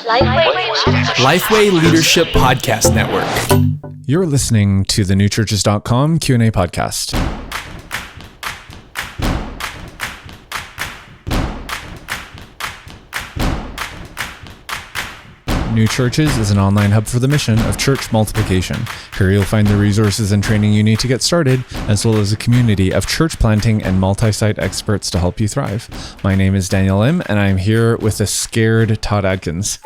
Lifeway Leadership Podcast Network. You're listening to the newchurchescomp20383 Q&A podcast. New Churches is an online hub for the mission of church multiplication. Here you'll find the resources and training you need to get started, as well as a community of church planting and multi-site experts to help you thrive. My name is Daniel Lim, and I'm here with a scared Todd Adkins.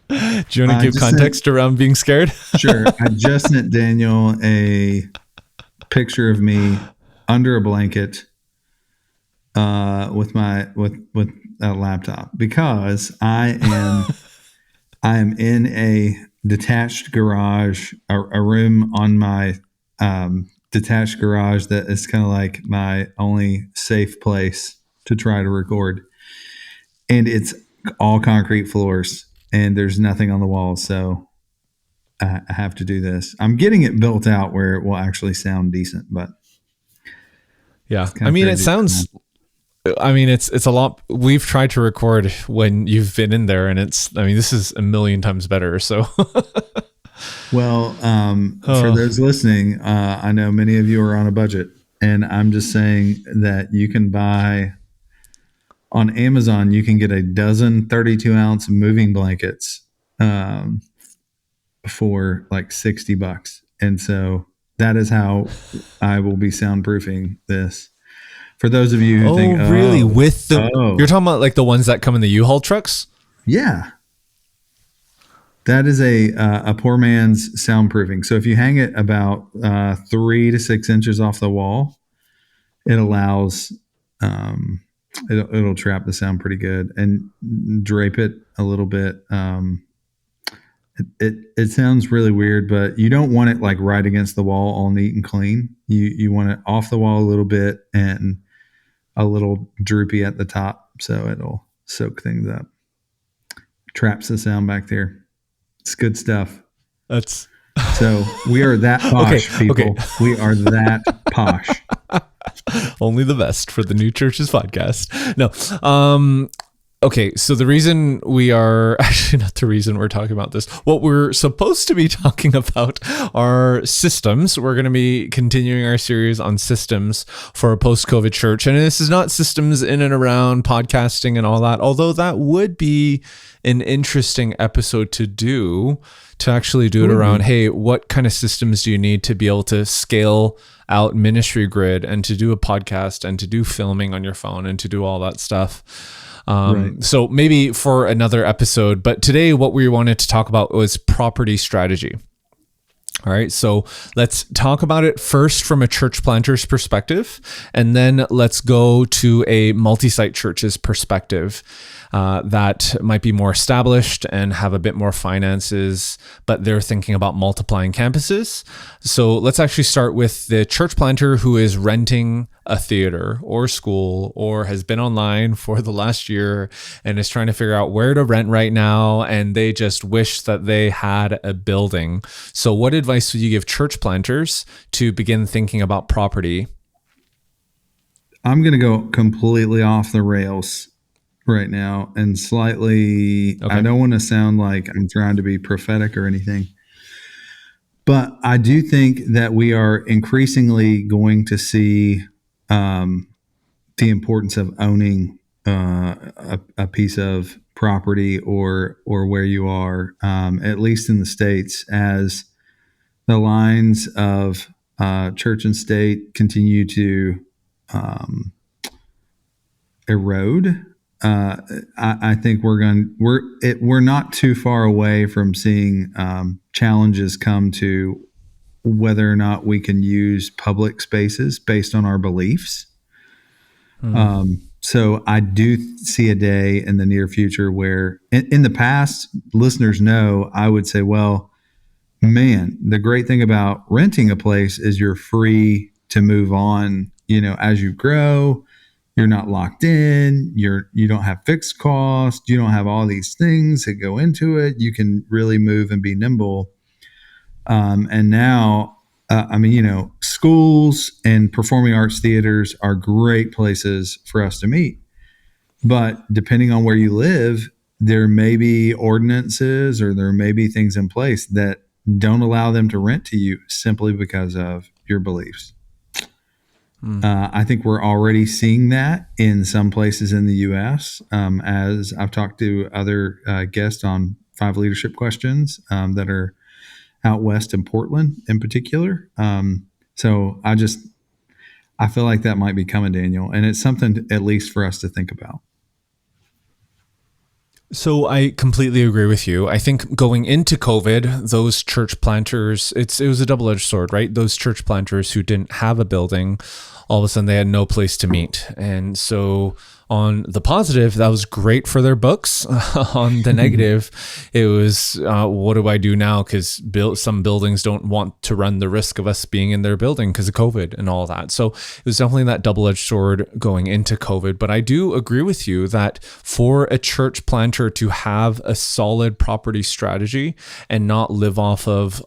Do you want to give context around being scared? Sure. I just sent Daniel a picture of me under a blanket with a laptop, because I am in a detached garage, a room on my detached garage that is kind of like my only safe place to try to record, and it's all concrete floors and there's nothing on the walls, so I have to do this. I'm getting it built out where it will actually sound decent, but yeah, I mean, it sounds. I mean, it's a lot. We've tried to record when you've been in there, and this is a million times better. So, well, for those listening, I know many of you are on a budget, and I'm just saying that you can buy on Amazon. You can get a dozen 32-ounce moving blankets for like $60, and so that is how I will be soundproofing this. For those of you who think, really? You're talking about like the ones that come in the U-Haul trucks? Yeah. That is a poor man's soundproofing. So if you hang it about 3 to 6 inches off the wall, it allows, it'll trap the sound pretty good, and drape it a little bit. It sounds really weird, but you don't want it like right against the wall, all neat and clean. You want it off the wall a little bit and a little droopy at the top, so it'll soak things up. Traps the sound back there. It's good stuff. So we are that posh, people. Okay. We are that posh. Only the best for the New Churches podcast. No. Okay, so the reason we are actually not the reason we're talking about this. What we're supposed to be talking about are systems. We're going to be continuing our series on systems for a post-COVID church. And this is not systems in and around podcasting and all that, although that would be an interesting episode to actually do it around, hey, what kind of systems do you need to be able to scale out Ministry Grid and to do a podcast and to do filming on your phone and to do all that stuff. Right. So maybe for another episode, but today what we wanted to talk about was property strategy. All right, so let's talk about it first from a church planter's perspective, and then let's go to a multi-site church's perspective that might be more established and have a bit more finances, but they're thinking about multiplying campuses. So let's actually start with the church planter who is renting a theater or school or has been online for the last year and is trying to figure out where to rent right now, and they just wish that they had a building. So what advice would you give church planters to begin thinking about property? I'm going to go completely off the rails right now and slightly, I don't want to sound like I'm trying to be prophetic or anything, but I do think that we are increasingly going to see the importance of owning a piece of property or where you are, at least in the States, as the lines of church and state continue to erode. I think we're not too far away from seeing challenges come to whether or not we can use public spaces based on our beliefs. So I do see a day in the near future where in the past, listeners know, I would say, well, man, the great thing about renting a place is you're free to move on, as you grow. You're not locked in. You don't have fixed costs. You don't have all these things that go into it. You can really move and be nimble. And now, schools and performing arts theaters are great places for us to meet. But depending on where you live, there may be ordinances or there may be things in place that don't allow them to rent to you simply because of your beliefs. I think we're already seeing that in some places in the U.S. As I've talked to other guests on 5 leadership questions that are out west in Portland in particular. So I feel like that might be coming, Daniel, and it's something at least for us to think about. So I completely agree with you. I think going into COVID, those church planters, it was a double-edged sword, right? Those church planters who didn't have a building, all of a sudden they had no place to meet. And so on the positive, that was great for their books. On the negative, it was, what do I do now? Because some buildings don't want to run the risk of us being in their building because of COVID and all that. So it was definitely that double-edged sword going into COVID. But I do agree with you that for a church planter to have a solid property strategy and not live off of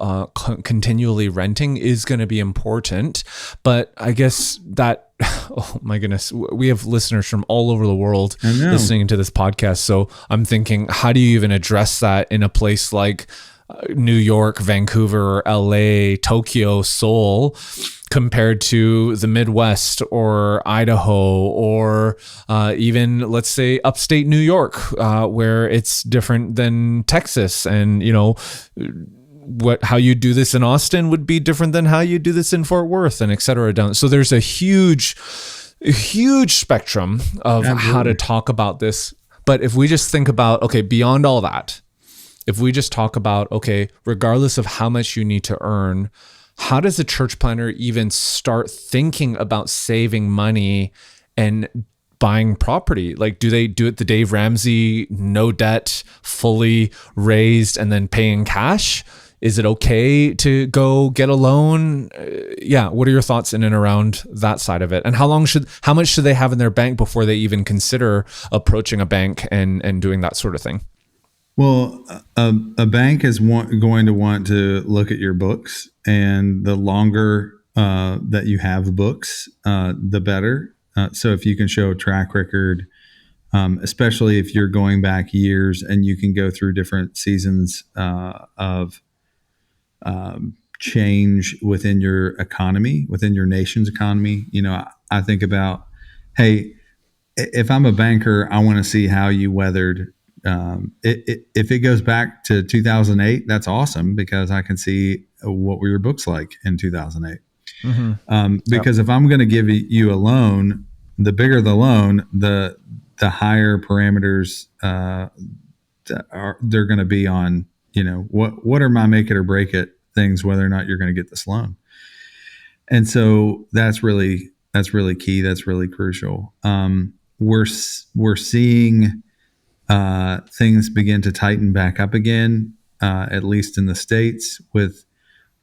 continually renting is going to be important. But I guess that, oh my goodness, we have listeners from all over the world listening to this podcast. So I'm thinking, how do you even address that in a place like New York, Vancouver, LA, Tokyo, Seoul, compared to the Midwest or Idaho or even, let's say, upstate New York, where it's different than Texas? And, how you do this in Austin would be different than how you do this in Fort Worth, and et cetera. So there's a huge spectrum of how to talk about this. But if we just think about, okay, beyond all that, if we just talk about, okay, regardless of how much you need to earn, how does a church planter even start thinking about saving money and buying property? Like, do they do it the Dave Ramsey, no debt, fully raised, and then paying cash? Is it okay to go get a loan? What are your thoughts in and around that side of it? And how much should they have in their bank before they even consider approaching a bank and doing that sort of thing? Well, a bank is going to want to look at your books, and the longer that you have books, the better. So if you can show a track record, especially if you're going back years and you can go through different seasons of change within your economy, within your nation's economy. I think about, hey, if I'm a banker, I want to see how you weathered. If it goes back to 2008, that's awesome, because I can see what were your books like in 2008. Because if I'm going to give you a loan, the bigger the loan, the higher parameters they're going to be on. What are my make it or break it things, whether or not you're going to get this loan. And so that's really key. That's really crucial. We're seeing things begin to tighten back up again, at least in the States with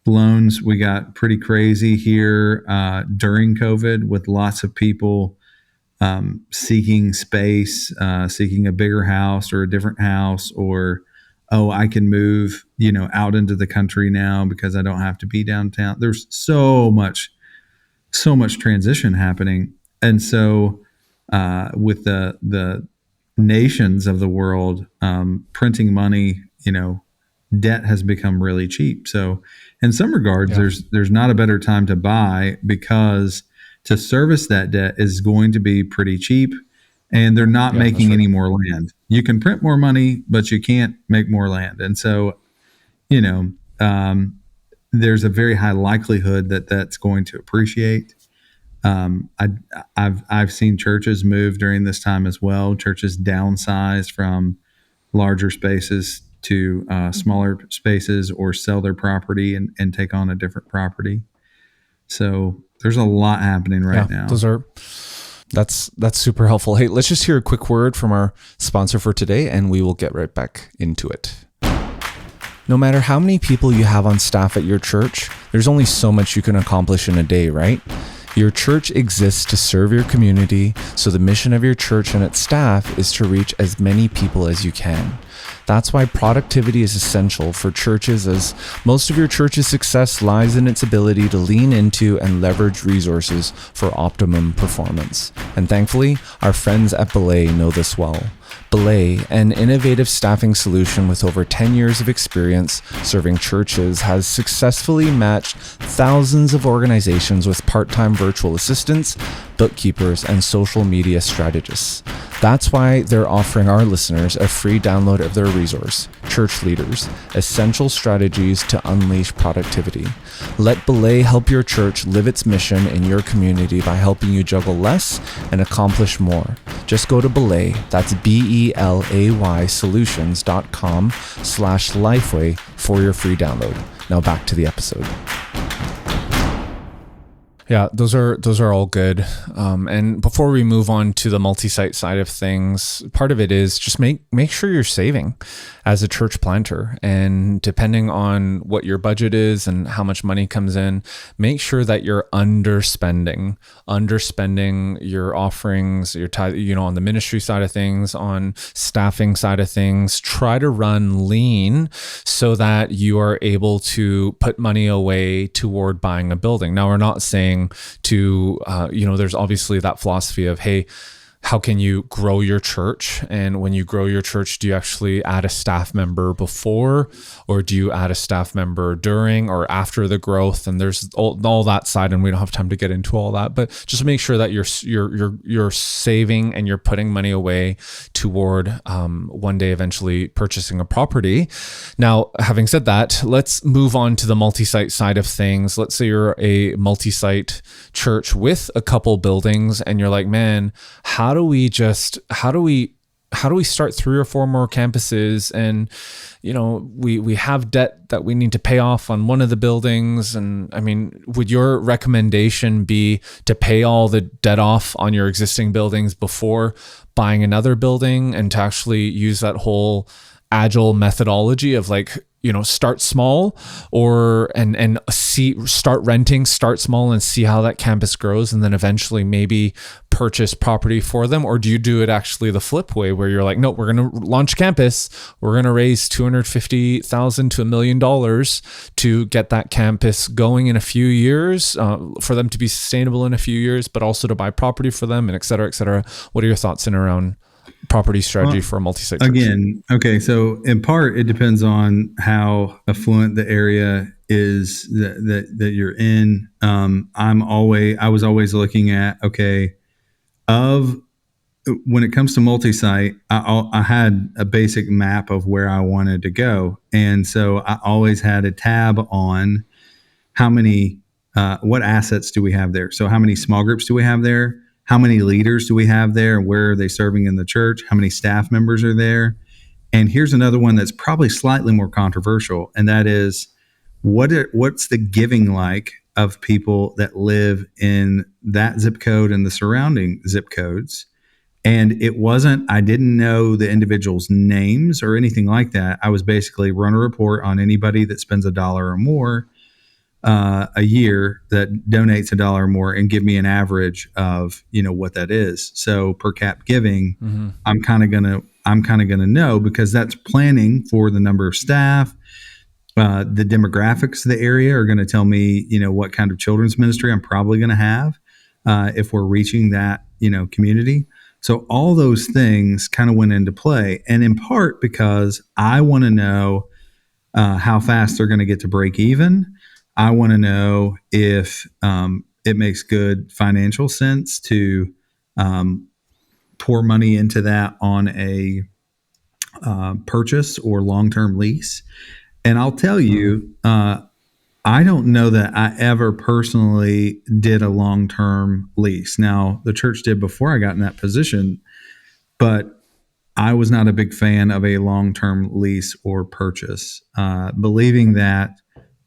loans. We got pretty crazy here during COVID with lots of people seeking space, seeking a bigger house or a different house, or I can move, out into the country now because I don't have to be downtown. There's so much transition happening. And so with the nations of the world printing money, debt has become really cheap. So in some regards, there's not a better time to buy, because to service that debt is going to be pretty cheap. And they're not making any more land. You can print more money, but you can't make more land. And so, there's a very high likelihood that that's going to appreciate. I've seen churches move during this time as well. Churches downsize from larger spaces to smaller spaces, or sell their property and take on a different property. So there's a lot happening right now. That's super helpful. Hey, let's just hear a quick word from our sponsor for today, and we will get right back into it. No matter how many people you have on staff at your church, there's only so much you can accomplish in a day, right? Your church exists to serve your community, so the mission of your church and its staff is to reach as many people as you can. That's why productivity is essential for churches, as most of your church's success lies in its ability to lean into and leverage resources for optimum performance. And thankfully, our friends at Belay know this well. Belay, an innovative staffing solution with over 10 years of experience serving churches, has successfully matched thousands of organizations with part-time virtual assistants, bookkeepers, and social media strategists. That's why they're offering our listeners a free download of their resource, Church Leaders: Essential Strategies to Unleash Productivity. Let Belay help your church live its mission in your community by helping you juggle less and accomplish more. Just go to Belay, that's BELAY solutions.com/Lifeway for your free download. Now back to the episode. Yeah, those are all good. And before we move on to the multi-site side of things, part of it is just make sure you're saving as a church planter. And depending on what your budget is and how much money comes in, make sure that you're underspending your offerings, your tithe, on the ministry side of things, on staffing side of things. Try to run lean so that you are able to put money away toward buying a building. Now, we're not saying to, there's obviously that philosophy of, hey, how can you grow your church? And when you grow your church, do you actually add a staff member before, or do you add a staff member during or after the growth? And there's all that side, and we don't have time to get into all that. But just make sure that you're saving and you're putting money away toward one day eventually purchasing a property. Now, having said that, let's move on to the multi-site side of things. Let's say you're a multi-site church with a couple buildings, and you're like, man, how do we start 3 or 4 more campuses? And, we have debt that we need to pay off on one of the buildings. And I mean, would your recommendation be to pay all the debt off on your existing buildings before buying another building, and to actually use that whole agile methodology of start small and start renting, start small and see how that campus grows, and then eventually maybe purchase property for them? Or do you do it actually the flip way, where you're like, no, we're going to launch campus, we're going to raise $250,000 to $1 million to get that campus going in a few years, for them to be sustainable in a few years, but also to buy property for them, and et cetera, et cetera. What are your thoughts in around property strategy for a multi-site church? Again, okay, so in part it depends on how affluent the area is that you're in. I was always looking at, when it comes to multi-site, I had a basic map of where I wanted to go, and so I always had a tab on how many what assets do we have there. So how many small groups do we have there? How many leaders do we have there? Where are they serving in the church? How many staff members are there? And here's another one that's probably slightly more controversial, and that is, what's the giving like of people that live in that zip code and the surrounding zip codes? And I didn't know the individuals' names or anything like that. I was basically run a report on anybody that spends $1 or more a year, that donates $1 or more, and give me an average of what that is. So per cap giving, mm-hmm. I'm kind of gonna know, because that's planning for the number of staff. The demographics of the area are going to tell me what kind of children's ministry I'm probably going to have if we're reaching that community. So all those things kind of went into play, and in part because I want to know how fast they're going to get to break even. I want to know if it makes good financial sense to pour money into that on a purchase or long-term lease. And I'll tell you, I don't know that I ever personally did a long-term lease. Now, the church did before I got in that position, but I was not a big fan of a long-term lease or purchase, believing that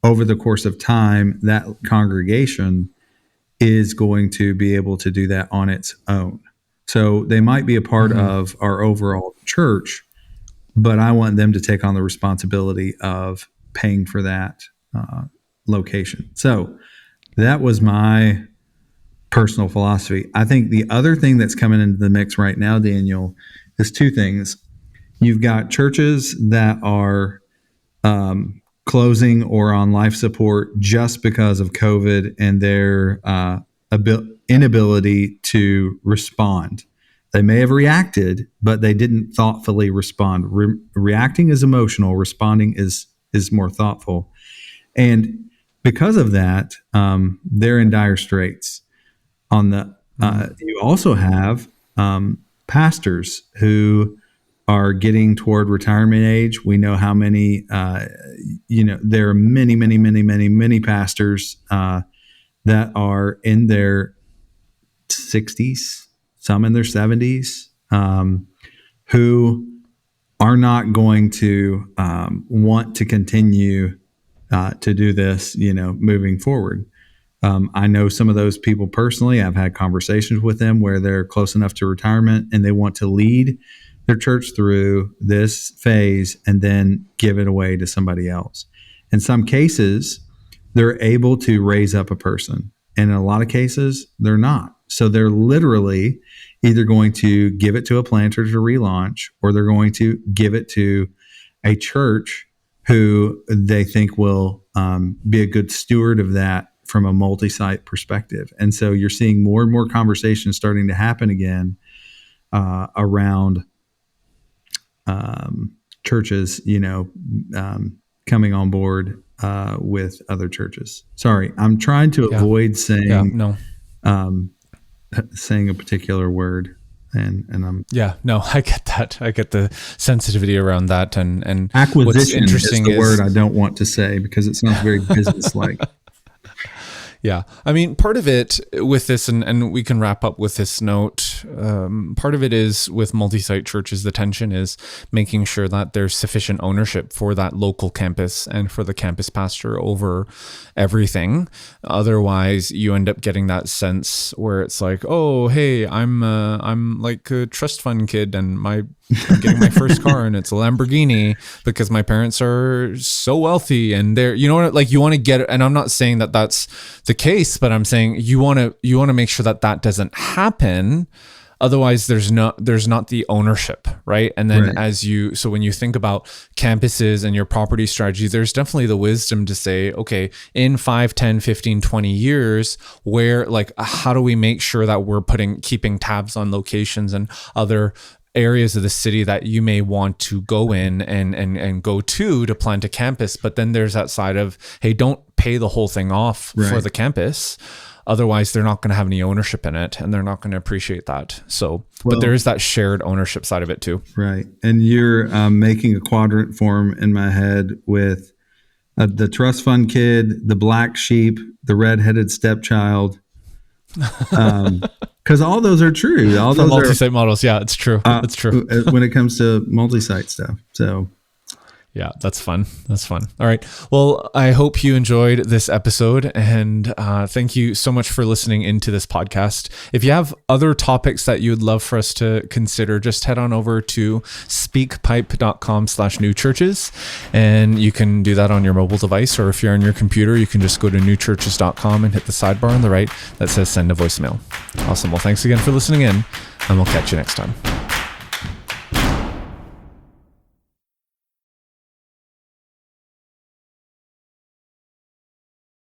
over the course of time, that congregation is going to be able to do that on its own. So they might be a part mm-hmm. of our overall church, but I want them to take on the responsibility of paying for that location. So that was my personal philosophy. I think the other thing that's coming into the mix right now, Daniel, is 2 things. You've got churches that are closing or on life support just because of COVID and their inability to respond. They may have reacted, but they didn't thoughtfully respond. Reacting is emotional. Responding is more thoughtful. And because of that, they're in dire straits. You also have pastors who are getting toward retirement age. We know how many, there are many pastors that are in their 60s, some in their 70s, who are not going to want to continue to do this, moving forward. I know some of those people personally. I've had conversations with them where they're close enough to retirement and they want to lead their church through this phase and then give it away to somebody else. In some cases, they're able to raise up a person. And in a lot of cases, they're not. So they're literally either going to give it to a planter to relaunch, or they're going to give it to a church who they think will be a good steward of that from a multi-site perspective. And so you're seeing more and more conversations starting to happen again around churches, coming on board with other churches. Sorry, I'm trying to avoid saying saying a particular word, and I'm I get that. I get the sensitivity around that, and acquisition is the word I don't want to say because it sounds very business-like. Yeah. I mean, part of it with this, and we can wrap up with this note, part of it is with multi-site churches, the tension is making sure that there's sufficient ownership for that local campus and for the campus pastor over everything. Otherwise, you end up getting that sense where it's like, oh, hey, I'm like a trust fund kid and I'm getting my first car and it's a Lamborghini because my parents are so wealthy and they're, you want to get it. And I'm not saying that that's the case, but I'm saying you want to make sure that that doesn't happen. Otherwise there's not the ownership, right? And then so when you think about campuses and your property strategy, there's definitely the wisdom to say, okay, in 5, 10, 15, 20 years, how do we make sure that we're keeping tabs on locations and other areas of the city that you may want to go in and go to plant a campus. But then there's that side of, hey, don't pay the whole thing off for the campus. Otherwise, they're not going to have any ownership in it and they're not going to appreciate that. So, but there is that shared ownership side of it too. Right. And you're making a quadrant form in my head with the trust fund kid, the black sheep, the redheaded stepchild. Because all those are true. All those multi-site models. Yeah, it's true. It's true. When it comes to multi-site stuff. So, yeah, that's fun. All right. Well, I hope you enjoyed this episode and thank you so much for listening into this podcast. If you have other topics that you would love for us to consider, just head on over to speakpipe.com/newchurches and you can do that on your mobile device, or if you're on your computer, you can just go to newchurches.com and hit the sidebar on the right that says send a voicemail. Awesome. Well, thanks again for listening in and we'll catch you next time.